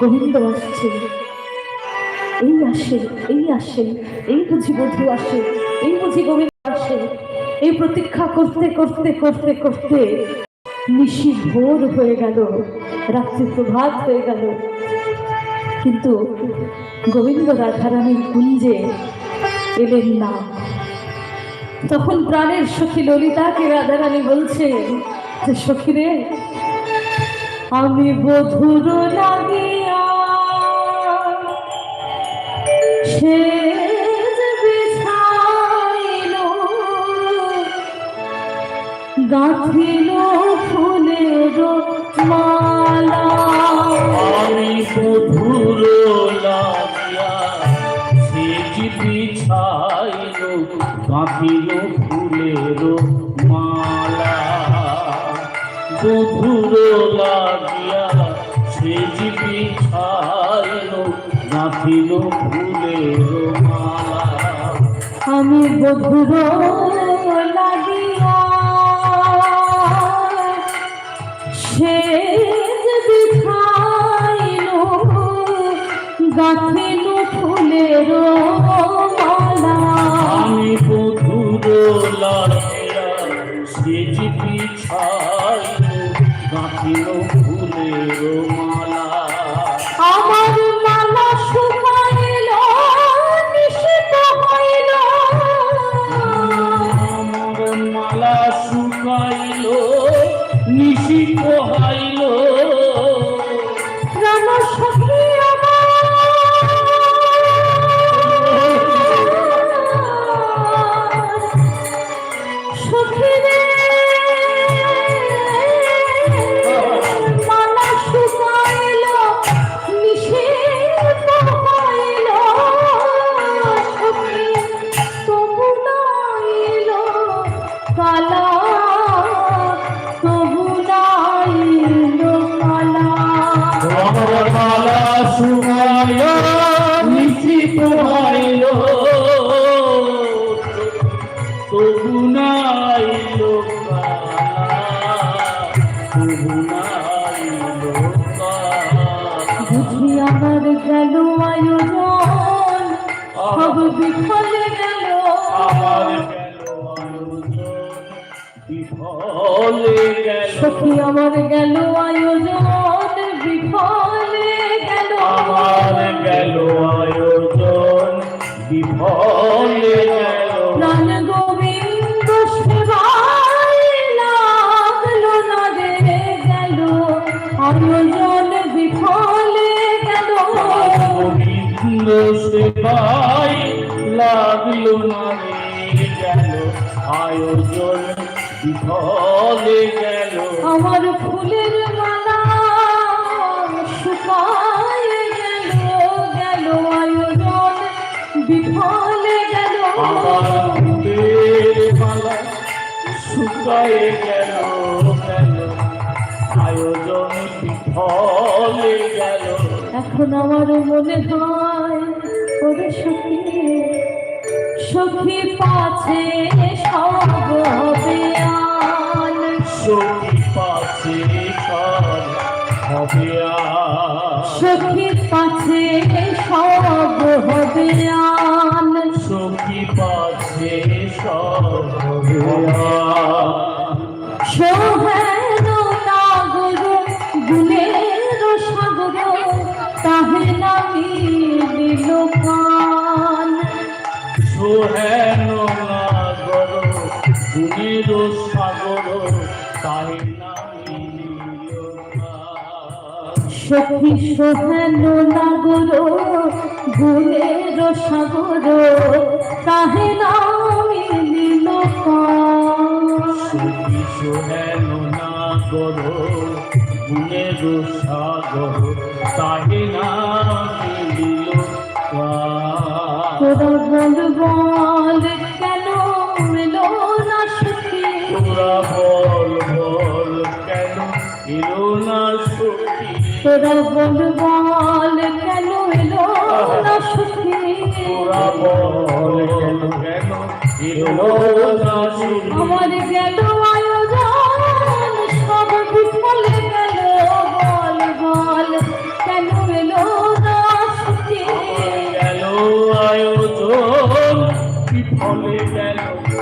গোবিন্দ আসছে, এই আসে, এই আসে, এই বুঝি বধূ আসে, এই বুঝি গোবিন্দ আসে। এই প্রতীক্ষা করতে করতে করতে করতে নিশি ভোর হয়ে গেল, রাত্রি প্রভাত হয়ে গেল, কিন্তু গোবিন্দ রাধারানীর কুঞ্জে এলেন না। তখন প্রাণের সখী ললিতাকে রাধারানী বলছে যে, সখী রে, আমি বধুর লাগিয়া সে বিছাইল, গাঁথিল ফুলের মালা। আমি বধুর লাগিয়া সেজ বিছাইল, গাঁথিল ফুলের মালা। বধুর লাগিয়া সেজ বিছাইল, গাঁথিল ফুলের মালা। আমি বধুর লাগিয়া সেজ বিছাইল, গাঁথিল ফুলের মালা। আমি বধুর লাগিয়া সেজ বিছাইল, গাঁথিল ফুলের মালা। আমার মালা শুকাইল, নিষিদ্ধ হইল, আমার মালা শুকাইল, নিষিদ্ধ হইল। প্রাণ সখী সখী রে, মালা শুকাইল, নিষিদ্ধ হইল, সখী তবু নাইল কালা, তবু নাইল কালা। আমার মালা শুকাইল, নিষিদ্ধ হইল, তবু নাইল কালা, তবু নাইল কালা। বুঝি আমার গেল আয়োজন, সব বিফলে গেল, আমার গেল আয়োজন, বিফলে গেল। সখী আমার গেল আয়োজন, বিফলে গেল, আমার গেল আয়োজন, বিফলে গেল। প্রাণ গোবিন্দ সেবায় লাগলো না রে, গেল আয়োজন বিফলে গেল। গোবিন্দ সেবায় লাগলো না রে, গেল আয়োজন, বিফলে গেল। আমার ফুলের মালা শুকায় গেল, গেল আয়োজন বিফলে গেল। আমার ফুলের মালা শুকায়ে গেল, গেল আয়োজন, বিফলে গেল। এখন আমার মনে হয়, ওরে সখী, সখী পাছে সব হবে আন, সখী পাছে সব হবে আর, সখী পাছে সব হবে আন, সখী পাছে সব হবে আর। সোহেন নাগর গুণের সাগর, তাহে নামি দিল কান। সোহেন নাগর গুণের সাগর, তাই নামি নিল কান। সখী সোহেন নাগর গুণের সাগর, তাহে নামি দিল কান। সখী সোহেন নাগর গুণের সাগর, তাই নামি নিল কান। তোরা বল বল কেন এলো না সখী, তোরা বল বল কেন এলো না সখী। তোরা বল বল কেন এলো না সখী। তোরা বল কেন কেন এলো না সখী। আমার গেল আয়োজন, সব বিফলে গেল, বল বল কেন এলো বলে কেন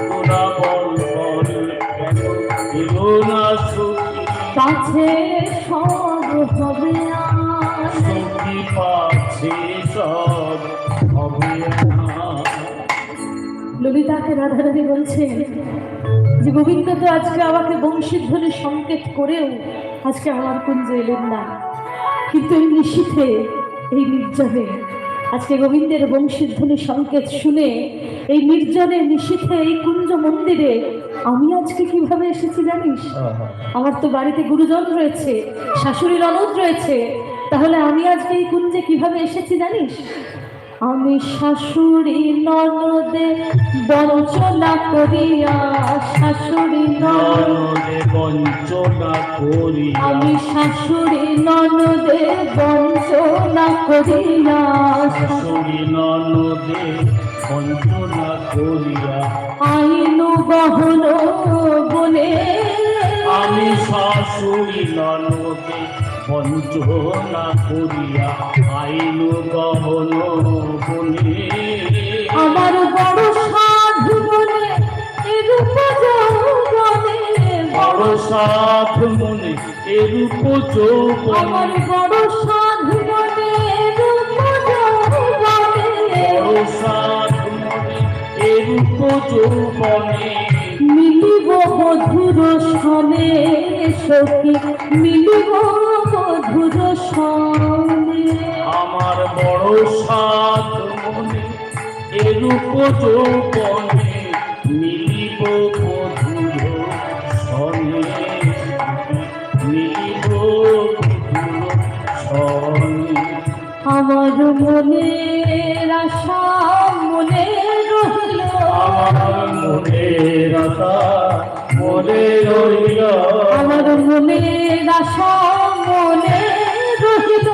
তোরা বল বল কেন এলো না সখী কাছে সব হবে আর সখী পাচ্ছে সব হবে না। ললিতাকে রাধারানী বলছেন যে গোবিন্দ তো আজকে আমাকে বংশীধ্বনি সংকেত করেও আজকে আমার কুঞ্জে এলেন না, কিন্তু এই নিশীথে এই নির্জনে আজকে গোবিন্দের বংশীধ্বনি সংকেত শুনে এই নির্জনে নিশীথে এই কুঞ্জ মন্দিরে আমি আজকে কিভাবে এসেছি জানিস? আমার তো বাড়িতে গুরুজন রয়েছে, শাশুড়ি ননদ রয়েছে, তাহলে আমি আজকে এই কুঞ্জে কিভাবে এসেছি জানিস? আমি শাশুড়ি ননদে বঞ্চনা করিয়া, শাশুড়ি ননদে বঞ্চনা করিয়া আমি শাশুড়ি ননদে বঞ্চনা করিয়া, শাশুড়ি ননদে বঞ্চনা করিয়া আইনু বহন বলে আমি শাশুড়ি ননদে বঞ্চনা করিয়া আইন গহন বলে আমার বড় সাধু বলে এরূপ যৌবনে, বড় সাধ মনে এরূপ যৌবনে আমার বড় সাধু বলে এরূপ যৌবনে, বড় সাধ মনে এরূপ যৌবনে মিলিব মধুর সনে সখী, মিলিব মধুর সনে। আমার বড় সাধ মনে এরূপ যৌবনে মিলিব মধুর সনে মিলিব মধুর সনে আমার মনের আশা মনে রহিল, আমার মনের আশা মনে রইল আমার মনের আশা মনে রহিল,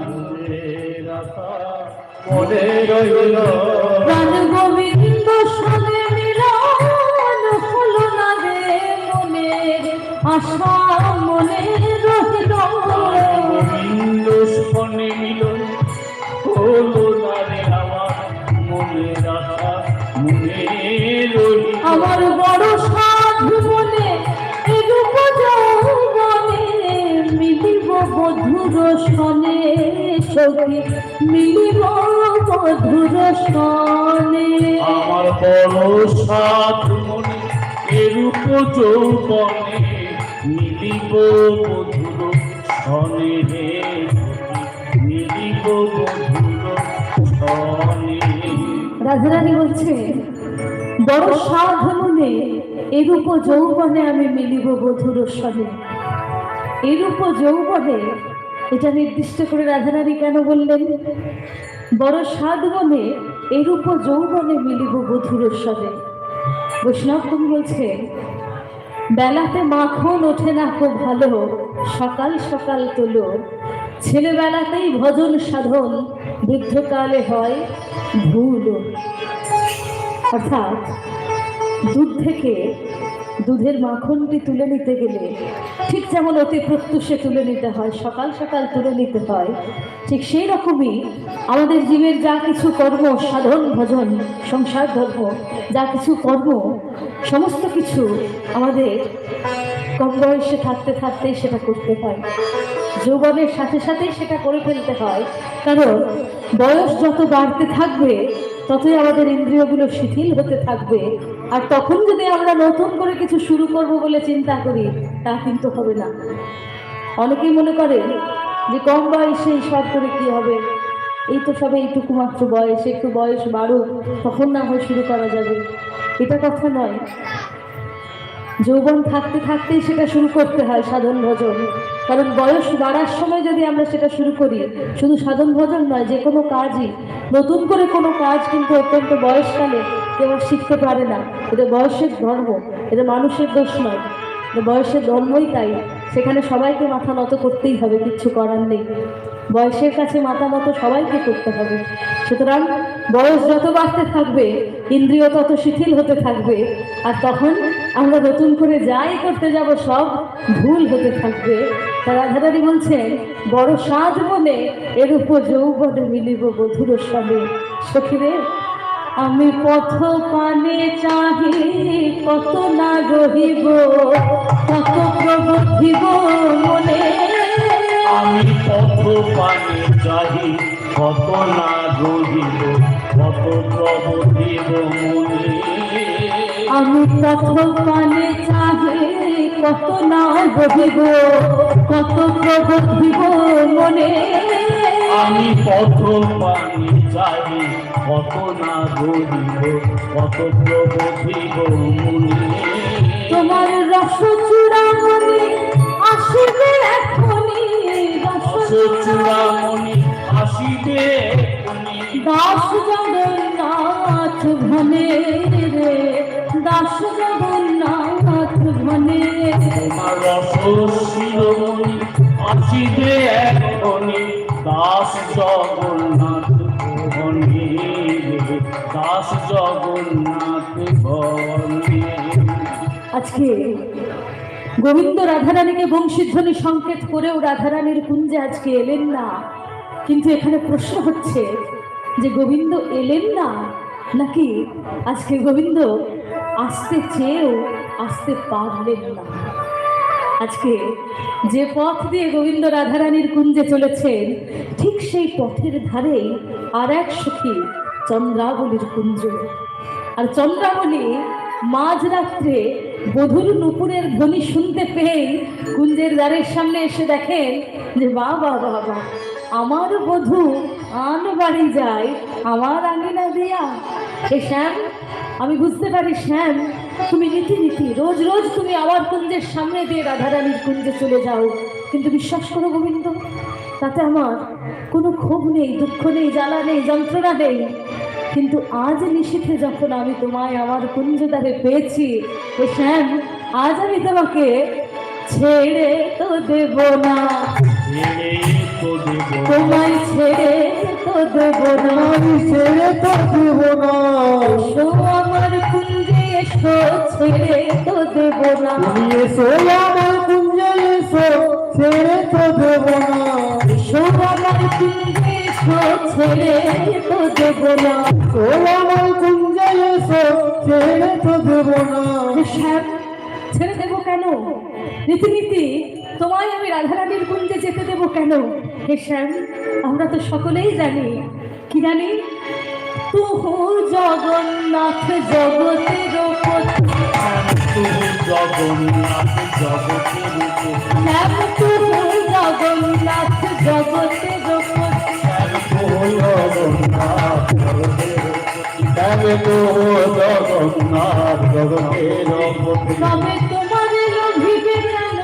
মনের আশা মনে রইল প্রাণ গোবিন্দ সনে মিলন হলো না রে, মনের আশা মনে রহিল, গোবিন্দ সনে মিলন হলো না রে আমার মনের আশা মনে রইল আমার বড় সাধু বলে এরূপ যৌবনে মিলিব মধুর সনে সখী, মিলিব মধুর সনে। আমার বড় সাধ মনে এরূপ যৌবনে মিলিব মধুর সনে হে মিলিব মধুর সনে রাধারানী বলছে বড় সাধু মনে এরূপ যৌবনে আমি মিলিব মধুর সনে। এরূপ যৌবনে এটা নির্দিষ্ট করে রাধারানী কেন বললেন? বড় সাধ মনে এরূপ যৌবনে মিলিব মধুর সনে। বৈষ্ণব কবি বলছে বেলাতে মাখন ওঠে না খুব ভালো, সকাল সকাল তোলো, ছেলেবেলাতেই ভজন সাধন, বৃদ্ধকালে হয় ভুল। অর্থাৎ দুধ থেকে দুধের মাখনটি তুলে নিতে গেলে ঠিক যেমন অতি প্রত্যুষে তুলে নিতে হয়, সকাল সকাল তুলে নিতে হয়, ঠিক সেই রকমই আমাদের জীবের যা কিছু কর্ম, সাধন ভজন, সংসার ধর্ম, যা কিছু কর্ম, সমস্ত কিছু আমাদের কম বয়সে থাকতে থাকতেই সেটা করতে হয়, যৌবনের সাথে সাথেই সেটা করে ফেলতে হয়। কারণ বয়স যত বাড়তে থাকবে ততই আমাদের ইন্দ্রিয়গুলো শিথিল হতে থাকবে, আর তখন যদি আমরা নতুন করে কিছু শুরু করব বলে চিন্তা করি তা কিন্তু হবে না। অনেকেই মনে করে যে কম বয়সে সব করে কি হবে, এই তো সবে এইটুকু মাত্র বয়স, একটু বয়স বাড়ুক তখন না হয় শুরু করা যাবে। এটা কথা নয়, যৌবন থাকতে থাকতেই সেটা শুরু করতে হয় সাধন ভজন। কারণ বয়স বাড়ার সময় যদি আমরা সেটা শুরু করি, শুধু সাধন ভজন নয়, যে কোনো কাজই, নতুন করে কোনো কাজ কিন্তু অত্যন্ত বয়সকালে কেউ আর শিখতে পারে না। এটা বয়সের ধর্ম, এটা মানুষের দোষ নয়, এটা বয়সের ধর্মই তাই। সেখানে সবাইকে মাথা নত করতেই হবে, কিচ্ছু করার নেই। বয়সের কাছে মাথা নত সবাইকে করতে হবে। সুতরাং বয়স যত বাড়তে থাকবে ইন্দ্রিয় তত শিথিল হতে থাকবে, আর তখন আমরা নতুন করে যাই করতে যাব সব ভুল হতে থাকবে। তার রাধারানী বলছেন বড় সাধ বলে এর উপর যৌবনে মিলিব মধুর সনে। সখীরে আমি পথ পানে চাহি কত না রহিব, কত প্রবধিব মনে। আমি পথ পানে চাহি কত না রহিব, কত প্রবধিব মনে। আমি পথ পানে চাহি কত না রহিব, কত প্রবধিব মনে। আমি পথ পানে চাহি কত না রহিব, কত প্রবধিব মনে। তোমার রস চূড়ামণি আসিবে এখনি, রস চূড়ামণি আসিবে এখনি। দাস জগন্নাথ ঘনে রে, দাস জগন্নাথ ঘনে। তোমার রস শিরোমণি আসিবে এখনি, দাস জগন্নাথ ঘনে, দাস জগন্নাথ ঘনে। আজকে গোবিন্দ রাধারানীকে বংশীধ্বনি সংকেত করেও রাধারানীর কুঞ্জে আজকে এলেন না, কিন্তু এখানে প্রশ্ন হচ্ছে যে গোবিন্দ এলেন না নাকি আজকে গোবিন্দ আসতে চেয়েও আসতে পারলেন না। আজকে যে পথ দিয়ে গোবিন্দ রাধারানীর কুঞ্জে চলেছেন, ঠিক সেই পথের ধারেই আর এক সখী চন্দ্রাবলীর কুঞ্জ। আর চন্দ্রাবলী মাঝরাত্রে বধুর নুপুরের ধ্বনি শুনতে পেয়ে কুঞ্জের দ্বারের সামনে এসে দেখেন যে বাবা বাবা, আমার বধূ আন বাড়ি যায় আমার আঙিনা দিয়া। এ শ্যাম, আমি বুঝতে পারি শ্যাম, তুমি নীতি নীতি রোজ রোজ তুমি আমার কুঞ্জের সামনে দিয়ে রাধারানীর কুঞ্জে চলে যাও, কিন্তু বিশ্বাস করো গোবিন্দ, তাতে আমার কোনো ক্ষোভ নেই, দুঃখ নেই, জ্বালা নেই, যন্ত্রণা নেই। কিন্তু আজ নিশীথে যখন আমি তোমায় আমার কুঞ্জদ্বারে পেয়েছি, এ শ্যাম, আজ আমি তোমাকে ছেড়ে তো দেব না, তোমায় ছেড়ে তো দেব না, ছেড়ে তো দেব না। এসো আমার কুঞ্জে এসো, ছেড়ে তো দেব না। এসো আমার কুঞ্জে এসো, ছেড়ে তো দেব না। এসো আমার কুঞ্জে এসো, ছেড়ে তো দেব না। এসো আমার কুঞ্জে এসো, ছেড়ে তো দেব না। শ্যাম, ছেড়ে দেবো কেন? রীতিনীতি তোমায় আমি রাধারানীর কুঞ্জে যেতে দেবো কেন? হে শ্যাম, আমরা তো সকলেই জানি, কি জানি, তুহু জগন্নাথ জগতের পতি, তুহু জগন্নাথ জগতের পতি, শ্যাম তুহু জগন্নাথ জগতের পতি, তুহু জগন্নাথ জগতের পতি, তুহু জগন্নাথ জগতের পতি। তবে তোমার লোভিবে কেন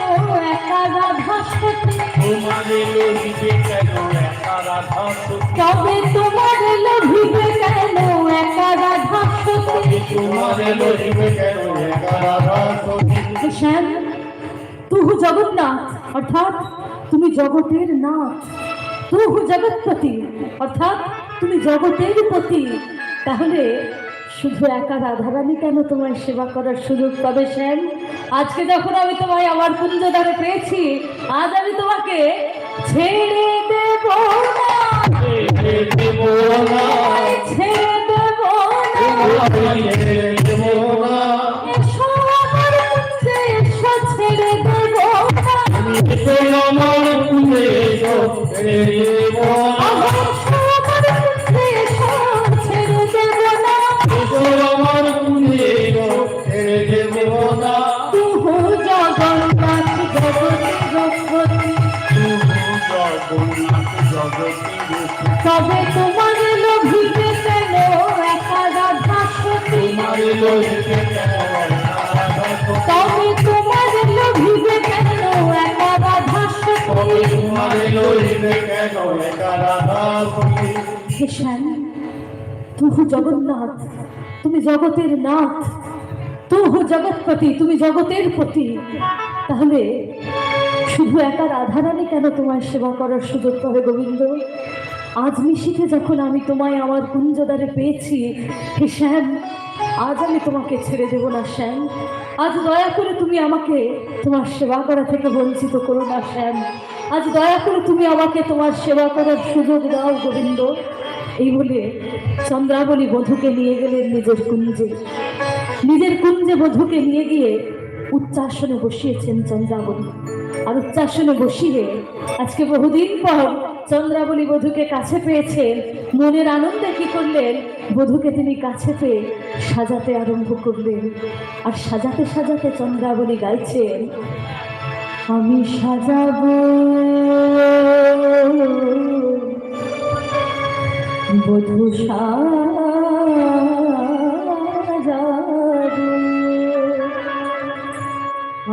একা রাধা সতী, তোমার লোহিবে কেন একা রাধা সতী, তবে তোমার লোভিবে কেন একা রাধা সতী। তোমার লোহিবে কেন একা রাধা সতী। শ্যাম, তুহু জগন্নাথ অর্থাৎ তুমি জগতের নাথ, তুহু জগৎপতি অর্থাৎ তুমি জগতের পতি। তাহলে শুধু একা রাধারানী কেন তোমায় সেবা করার সুযোগ পাবে শ্যাম? আজকে যখন আমি তোমায় আমার কুঞ্জদ্বারে পেয়েছি, আজ আমি তোমাকে ছেড়ে দেব না, ছেড়ে দেব না, ছেড়ে দেব না। এসো আমার কুঞ্জে এসো, ছেড়ে দেব না। এসো আমার কুঞ্জে এসো, ছেড়ে দেব না। এসো আমার কুঞ্জে এসো, ছেড়ে দেব না। এসো আমার কুঞ্জে এসো, ছেড়ে দেব না। তুহু জগন্নাথ জগতের পতি, তুহু জগন্নাথ জগতের পতি, তবে তোমার লোভিবে কেন একা রাধা সতী, তোমার লোহিবে কেন একা রাধা সতী, তবে তোমার লোভিবে কেন একা রাধা সতী। তোমার লোহিবে কেন একা রাধা সতী। হে শ্যাম, তুহু জগন্নাথ তুমি জগতের নাথ, তুহু জগৎপতি তুমি জগতের পতি। তাহলে শুধু একা রাধারানী কেন তোমার সেবা করার সুযোগ পাবে গোবিন্দ? আজ নিশীথে যখন আমি তোমায় আমার কুঞ্জদ্বারে পেয়েছি, হে শ্যাম, আজ আমি তোমাকে ছেড়ে দেব না শ্যাম। আজ দয়া করে তুমি আমাকে তোমার সেবা করা থেকে বঞ্চিত করো না শ্যাম। আজ দয়া করে তুমি আমাকে তোমার সেবা করার সুযোগ দাও গোবিন্দ। এই বলে চন্দ্রাবলী বধূকে নিয়ে গেলেন নিজের কুঞ্জে বধূকে নিয়ে গিয়ে উচ্চাসনে বসিয়েছেন চন্দ্রাবলী। আর উচ্চাসনে বসিয়ে আজকে বহুদিন পর চন্দ্রাবলী বধূকে কাছে পেয়েছেন। মনের আনন্দে কি করলেন, বধূকে তিনি কাছে পেয়ে সাজাতে আরম্ভ করলেন। আর সাজাতে সাজাতে চন্দ্রাবলী গাইছেন, আমি সাজাবো বধূ সাজাবো,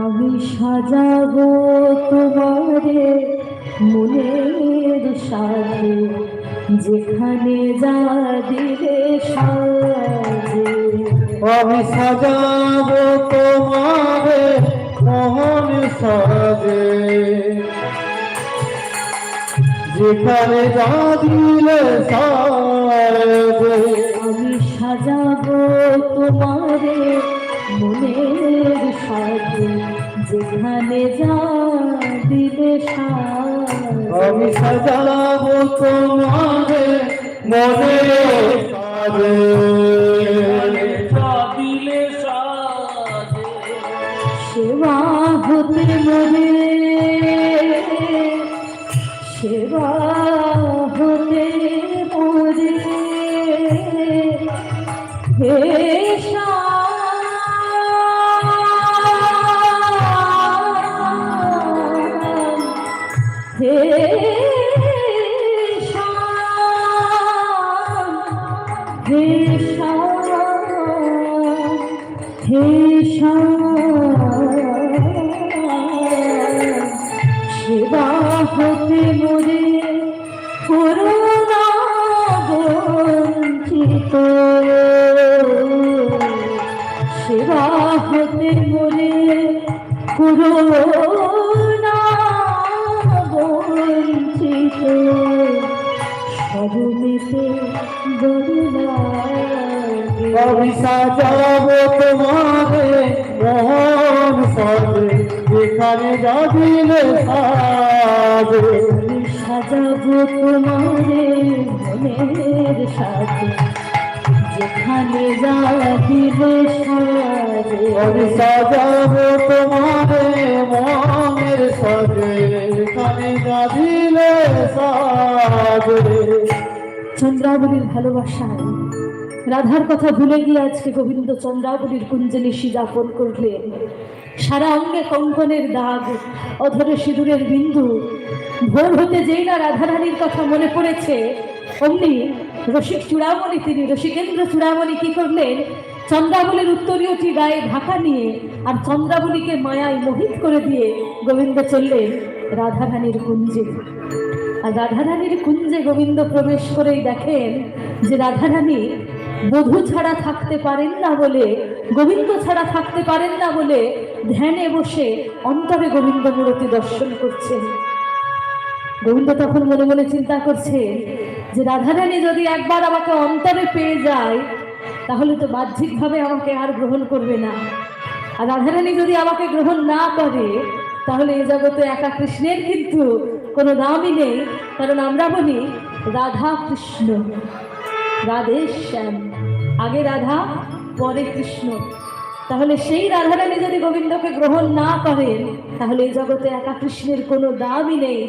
আমি সাজাবো তোমারে মনের সাজে, যেখানে যা দিলে সাজে। আমি সাজাবো তোমারে মোহন সাজে, যেখানে যা দিলে সাজে। আমি সাজাবো তোমারে মনের সাজে, যেখানে যা দিলে সাজে। আমি সাজাবো তোমারে মনের সাজে, যা দিলে সাজে। সেবা হতে মরে, সেবা হতে মরে, হে হে হে হে সেবা হতে মরে করুণা বঞ্চিত, সেবা হতে মরে করুণা বঞ্চিত, স্মরণেতে বদলা। আমি সাজাবো তোমারে মোহন সাজে, যেখানে যা দিলে সাজে। আমি সাজাবো তোমারে মনের সাজে, যেখানে যা দিলে সাজে। আমি সাজাবো তোমারে মোহনের সাজে, যেখানে যা দিলে সাজে। চন্দ্রাবলীর ভালোবাসায় রাধার কথা ভুলে গিয়ে আজকে গোবিন্দ চন্দ্রাবলীর কুঞ্জে নিশি যাপন করলেন। সারা অঙ্গে কঙ্কনের দাগ, অধরে সিঁদুরের বিন্দু। ভোর হতে যেই না রাধারানীর কথা মনে পড়েছে, অমনি রসিক চূড়ামণি, তিনি রসিকেন্দ্র চূড়ামণি কি করলেন, চন্দ্রাবলীর উত্তরীয়টি গায়ে ঢাকা নিয়ে আর চন্দ্রাবলীকে মায়ায় মোহিত করে দিয়ে গোবিন্দ চললেন রাধারানীর কুঞ্জে। আর রাধারানীর কুঞ্জে গোবিন্দ প্রবেশ করেই দেখেন যে রাধারানী বধূ ছাড়া থাকতে পারেন না বলে, গোবিন্দ ছাড়া থাকতে পারেন না বলে ধ্যানে বসে অন্তরে গোবিন্দ মূর্তি দর্শন করছেন। গোবিন্দ তখন মনে মনে চিন্তা করছে যে রাধারানী যদি একবার আমাকে অন্তরে পেয়ে যায়, তাহলে তো বাহ্যিকভাবে আমাকে আর গ্রহণ করবে না। আর রাধারানী যদি আমাকে গ্রহণ না করে, তাহলে এ জগতে একা কৃষ্ণের কিন্তু কোনো দামই নেই। কারণ আমরা বলি রাধা কৃষ্ণ, রাধে শ্যাম, আগে রাধা পরে কৃষ্ণ। তাহলে সেই রাধারানী যদি গোবিন্দকে গ্রহণ না করেন, তাহলে এই জগতে একা কৃষ্ণের কোনো দামই নেই।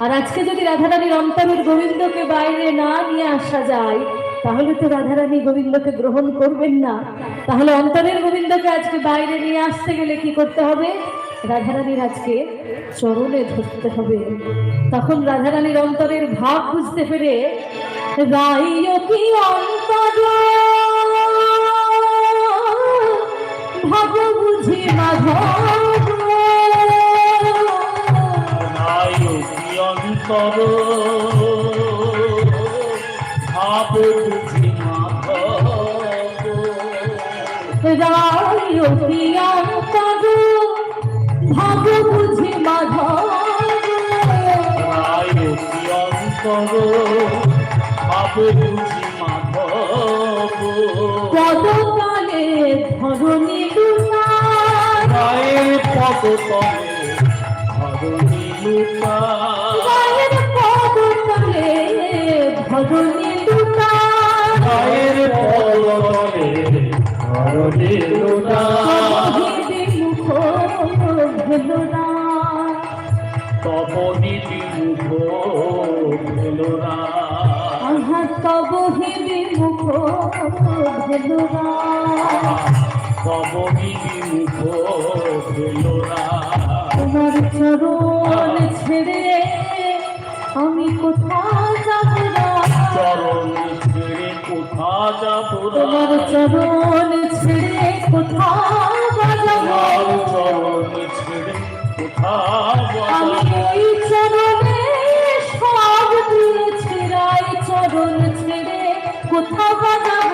আর আজকে যদি রাধারানীর অন্তরের গোবিন্দকে বাইরে না নিয়ে আসা যায়, তাহলে তো রাধারানী গোবিন্দকে গ্রহণ করবেন না। তাহলে অন্তরের গোবিন্দকে আজকে বাইরে নিয়ে আসতে গেলে কি করতে হবে, রাধারানীর আজকে চরণে ধরতে হবে। তখন রাধারানীর অন্তরের ভাব বুঝতে পেরে রাইও কি অন্তর ভাব বুঝি মাধব, রাইও কি অন্তর ভাব বুঝি মাধব, রাইও কি অন্তর ভাব বুঝি মাধব, রাইও কি অন্তর ভাব বুঝি মাধব। পদকালে ধরণী লুটা, রায়ের পদতলে ধরণী লুটা, রায়ের পদকালে ধরণী লুটা, হেলো না বিমুখ হেলো না তব বিমুখ হেলো না আহা তব বিমুখ হেলো না তব বিমুখ হেলো না তোমার চরণ ছেড়ে আমি কোথাও যাব না চরণ ছেড়ে কোথা যাব তোমার চরণ ছেড়ে কোথাও যাব তোমার চরণ ছেড়ে কোথা আমি যাব ওই চরণে সব দিয়েছি রাই চরণ ছেড়ে কোথাও যাব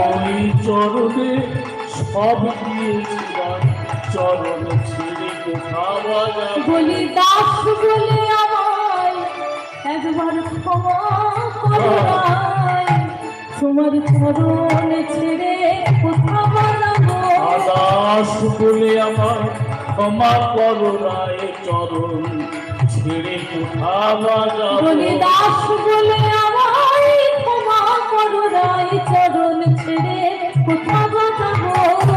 ওই চরণে সব দিয়েছিলাম চরণ ছেড়ে কোথা যাব বলি দাস বলে আমায় একবার ক্ষমা করো রাই। তোমার চরণ ছেড়ে কোথাও যাব আদাস বলে আমার ক্ষমা করো রায় চরণ ছেড়ে কোথা যাব বলি দাস বলে আমায় ক্ষমা করো রাই চরণ ছেড়ে কোথাও যাব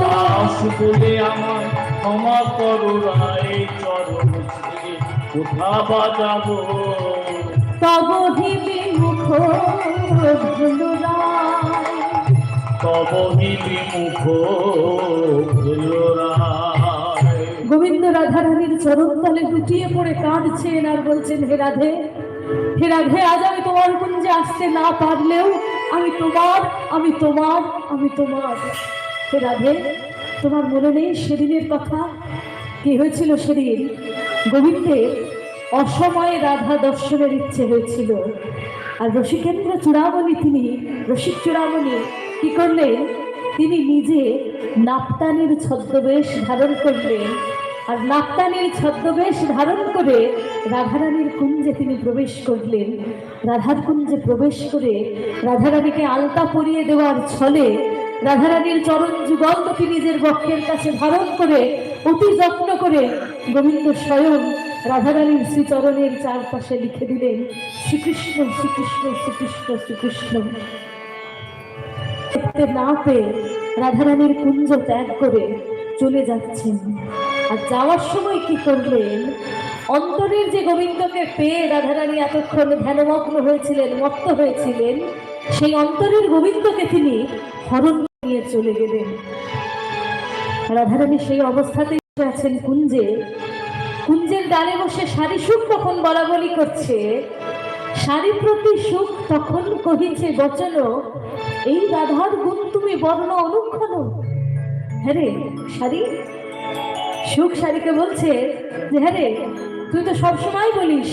দাস বলে আমার ক্ষমা করো রায় চরণ ছেড়ে কোথা যাব তব বিমুখ হলো রাই। তব বিমুখ হলো রায় গোবিন্দ রাধারানীর চরণ তলে লুটিয়ে পড়ে কাঁদছেন আর বলছেন হে রাধে, হে রাধে, আজ আমি তোমার কুঞ্জে আসতে না পারলেও আমি তোমার, আমি তোমার, আমি তোমার। হে রাধে, তোমার মনে নেই সেদিনের কথা? কি হয়েছিল সেদিন? গোবিন্দের অসময়ে রাধা দর্শনের ইচ্ছে হয়েছিল, আর রসিকেন্দ্র চূড়ামণি, তিনি রসিক চূড়ামণি কি করলেন? তিনি নিজে নাপতানির ছদ্মবেশ ধারণ করলেন, আর নাপতানির ছদ্মবেশ ধারণ করে রাধারানীর কুঞ্জে তিনি প্রবেশ করলেন। রাধার কুঞ্জে প্রবেশ করে রাধারানীকে আলতা পরিয়ে দেওয়ার ছলে রাধারানীর চরণ যুগলকে নিজের বক্ষের কাছে ধারণ করে অতি যত্ন করে গোবিন্দ স্বয়ং রাধারানীর শ্রীচরণের চারপাশে লিখে দিলেন শ্রীকৃষ্ণ শ্রীকৃষ্ণ শ্রীকৃষ্ণ শ্রীকৃষ্ণ। দেখতে না পেয়ে রাধারানীর কুঞ্জ ত্যাগ করে চলে যাচ্ছেন। আর যাওয়ার সময় কি করলেন? অন্তরের যে গোবিন্দকে পেয়ে রাধারানী এতক্ষণ ধ্যানমগ্ন হয়েছিলেন, মত্ত হয়েছিলেন, সেই অন্তরের গোবিন্দকে তিনি হরণ নিয়ে চলে গেলেন। রাধারানী সেই অবস্থাতেই আছেন কুঞ্জে, কুঞ্জের ডালে বসে সারি সুখ তখন বলা বলি করছে, সারি প্রতি সুখ তখন কহিছে বচন, এই রাধার গুণ তুমি বর্ণ অনুক্ষণ। হ্যাঁ রে সারি, সুখ সারিকে বলছে যে হ্যাঁ রে, তুই তো সবসময় বলিস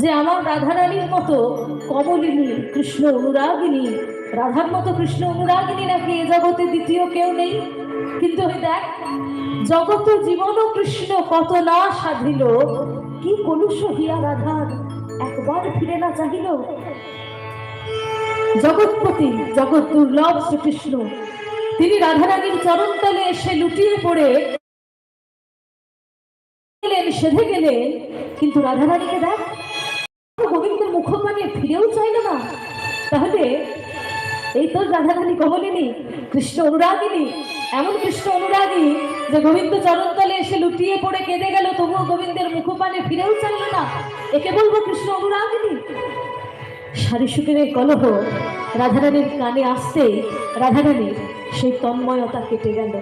যে আমার রাধারানীর মতো কমলিনী, কৃষ্ণ অনুরাগিনী, রাধার মতো কৃষ্ণ অনুরাগিনী নাকি এ জগতে দ্বিতীয় কেউ নেই। কিন্তু ওই দেখ, জগত জীবন কৃষ্ণ কত না সাধিল, কি কলুষ হিয়া রাধার একবার ফিরে না চাহিল। জগৎপতি, জগৎ দুর্লভ শ্রীকৃষ্ণ, তিনি রাধারানীর চরণতলে এসে লুটিয়ে পড়ে গেলেন, সেধে গেলেন, কিন্তু রাধারানীকে দেখ, গোবিন্দের মুখপানে ফিরেও চাইল না। তাহলে এই তো রাধারানী কমলিনী, কৃষ্ণ অনুরাগিনী, এমন কৃষ্ণ অনুরাগী যে গোবিন্দ চরণতলে এসে লুটিয়ে পড়ে কেঁদে গেল, তবুও গোবিন্দের মুখপানে ফিরেও চাইল না। একে বলবো কৃষ্ণ অনুরাগিনী? সারি সুখের এই কলহ রাধারানীর কানে আসতে রাধারানীর সেই তন্ময়তা কেটে গেল।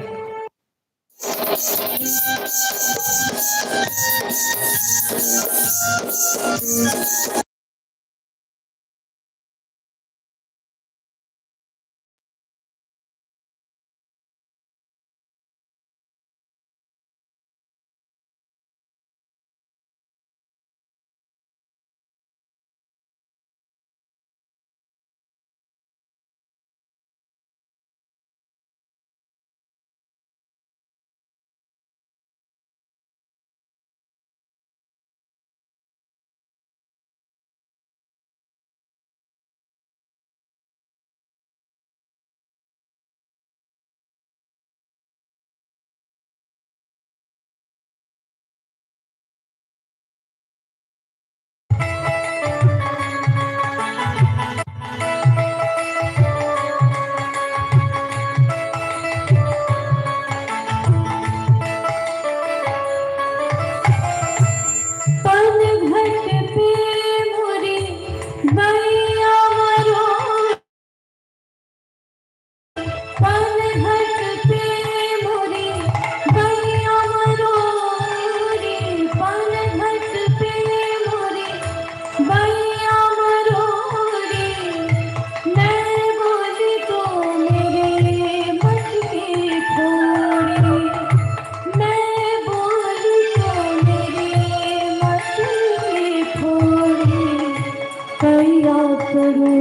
भैया करो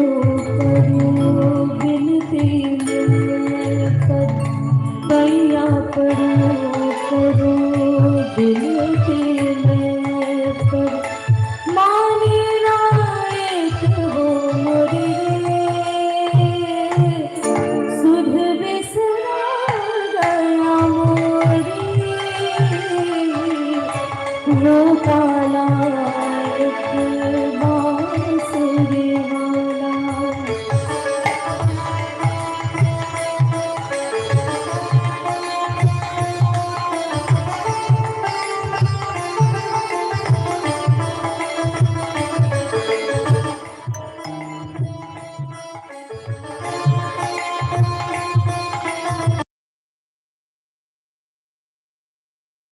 करो बिनती मैं कर भैया करो करो बिनती मैं कर माने नायक हो मोरे सुध बिसरा गया मोरे रो काला एक बांसुरी